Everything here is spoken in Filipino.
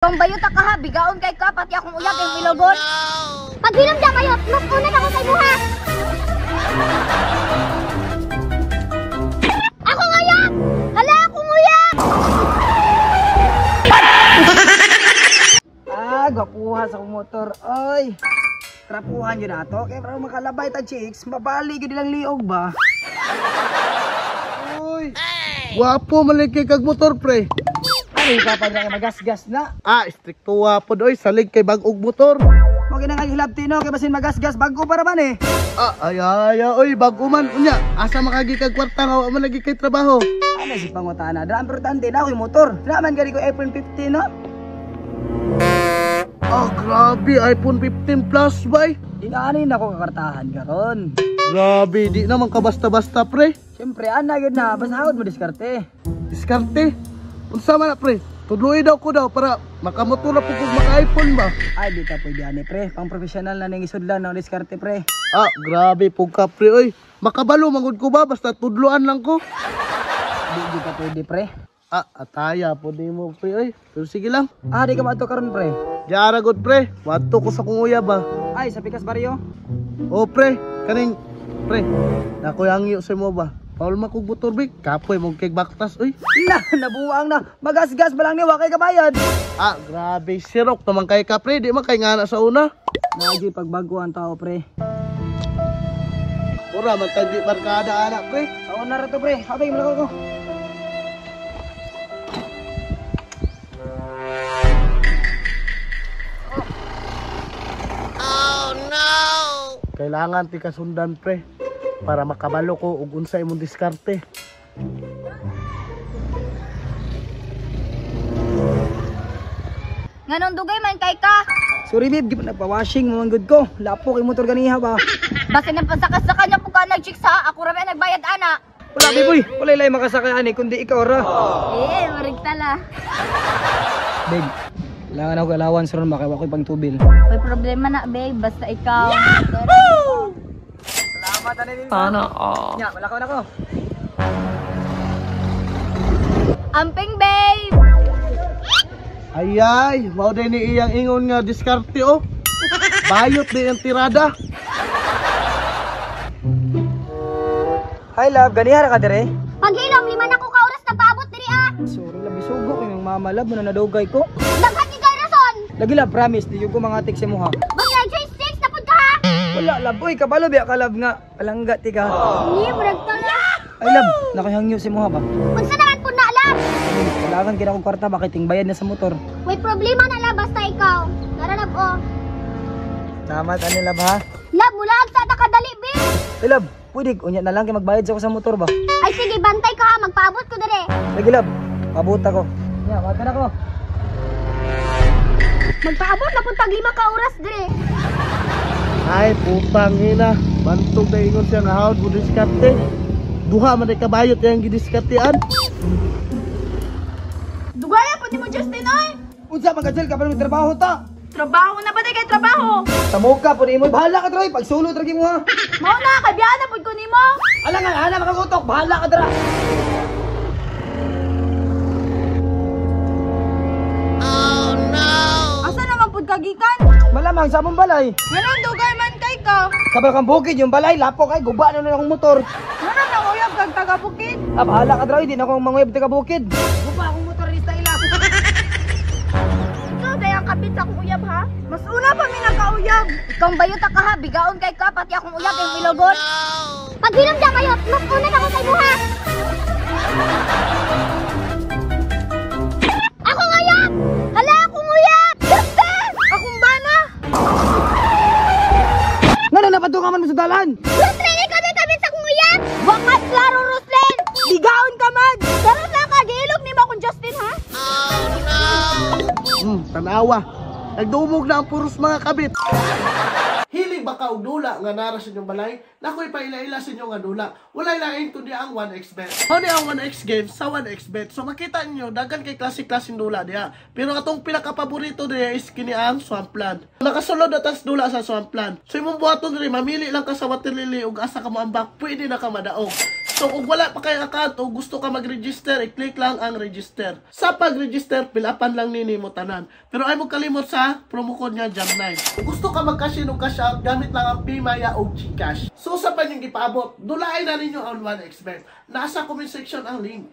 Kung bayot ka ha, bigaon kay ka, pati akong uyag yung milogon. Pag hinamda kayo, mas unang ako sa imuha. Ako ngayon! Hala, akong uyag! Gapuha sa akong motor. Oy, trapuhan yun na to. Kaya para makalabay ta chicks, mabali yun nilang liog ba? Uy, guwapo maligay kag motor pre. Ano ka pa na magasgas na? Stricto wapo doy, salig kay bag-og motor. Huwag na nga hilab tino, kaya basin magasgas, bago para man eh. Oy, bag-o man. Unya, asa makagi kag kwarta nga wa man lagi kay trabaho. Ano si pangutana? Dra importante na ako yung motor. Draman gani ko iPhone 15 no? Grabe, iPhone 15 Plus bay. Inaanin ako kakartahan karon. Grabe, di naman ka basta-basta pre. Siyempre, ana yun na, basta hawad mo diskarte. Diskarte. Unsa man na pre? Tudloy daw ko daw para makamotor na po kung maka-iPhone ba. Ay, di ka pwede ani pre. Pang professional na nang isudlan ng diskarte pre. Grabe po ka pre oy. Makabalo mangod ko ba basta tudloan lang ko. Di ka pwede pre. Ataya po di mo pre oy. Pero sige lang. Di ka maato karon pre. Diara god pre. Wadto ko sa kong uya ba. Ay, sa Pikas Barrio. Pre, kaning pre. Nakuyangyo sa mo ba? Paul makog motor big, kapoy mong keg baktas oy. Nabuang na. Magasgas ba lang ni wa kay kabayad. Grabe sirok naman kay ka pre, di man kay ngana sa una. Nagi pagbago ang tao pre. Ora man tag di barkada anak pre. Sa una ra to pre. Habay mo lang ako. Kailangan ti kasundan pre para makabalo ko ug unsa imong diskarte. Nganon dugay man kay ka. Sorry babe, di pa nagpa-washing mo good ko. Lapo kay motor ganiha ba. Basin ang pasakas sa kanya po ka nag-chicks ha. Ako rabi nagbayad ana. Wala babe boy, wala ilay makasakay ani kundi ikaw ra. Marigtala. Babe, kailangan ako allowance ron makawa ko pang tubil. May problema na babe, basta ikaw. Salamat ani. Sana nya, malakaw na ko. Amping babe. Ayay, mao din ni iyang ingon nga diskarte oh. Bayot din ang tirada. Hi love, ganiha ra ka dire? Pag hilom, 5 na ko ka oras na paabot diri Sorry labi sugo yung mama love mo na nadugay ko. Daghan ni kay rason. Lagi love, promise di ko mga text mo ha. Basta nag-6 na pud ka ha. Wala love, oy kabalo biya ka love nga. Palangga ti ka. Ni muragtala. Ay love, nakahangyo si mo ha ba? Unsa naman pud na alam? Kailangan kina kong kwarta bakit ting bayad na sa motor. May problema na la basta ikaw. Tara lab o. Salamat ani love ha. Lab, mula sa ta kadali bi. Ay love, pwede unya na lang kay magbayad sa ko sa motor ba? Ay sige, bantay ka ha, magpaabot ko dire. Lagi love, abot ako. Nya, wag ka na ko. Magpaabot na pud tag 5 ka oras dire. Ay putang ina, bantog na ingon siya nga hawad mo diskarte. Duha man ay kabayot yang gidiskartean. Dugaya pud mo Justin oy. Unsa man kadzel ka pa ng trabaho ta? Trabaho na ba kay trabaho? Sa muka po mo, bahala ka dra, pagsulod ra mo ha. Mao na kay biya na pud ko nimo. Ala nga, ana makagutok, bahala ka dra. Asa naman pud kagikan? Malamang sa among balay. Nganon dugay man kay ka. Kabal kang bukid yung balay, lapo kay guba na akong motor. Nganon na uyab kag taga bukid. Bahala ka dra, di na akong manguyab taga bukid. Guba akong motor ni sa ila. Ikaw dayang kabit sa akong uyab ha. Mas una pa mi nakauyab. Ikaw bayot ka ha, bigaon kay ka, pati akong uyab yung milogon. Pag hinamda kayo, mas unang ako sa imuha. Ako ngayon! Hala, akong uyab! Justin! Akong bana. Nga na napatungan man mo sa dalan. Ruslen, ikaw din kami sa akong uyab! Wakas laro Ruslen. Bigaon ka man. Pero sa kagilog ni mo akong Justin ha. Tanawa. Nagdumog na ang puros mga kabit. Hiling baka og dula nga nara sa inyong balay, nakoy paila-ila sa inyong nga dula. Walay laing kundi ang 1xbet. Ano ang 1x game sa 1xbet? So makita niyo dagan kay klase-klaseng dula diha. Pero atong pinaka-paborito diha is kini ang Swampland. Nakasulod atas dula sa Swampland. So imong buhaton diri mamili lang ka sa waterlily ug asa ka moambak, pwede na ka madaog. So kung wala pa kayong account o gusto ka mag-register, i-click lang ang register. Sa pag-register, pilapan lang nini mo tanan. Pero ay mo kalimot sa promo code niya, Jam9. Kung gusto ka mag-cash in o cash out, gamit lang ang Paymaya o Gcash. So sa pa niyong ipaabot, dulain na ninyo ang 1xbet. Nasa comment section ang link.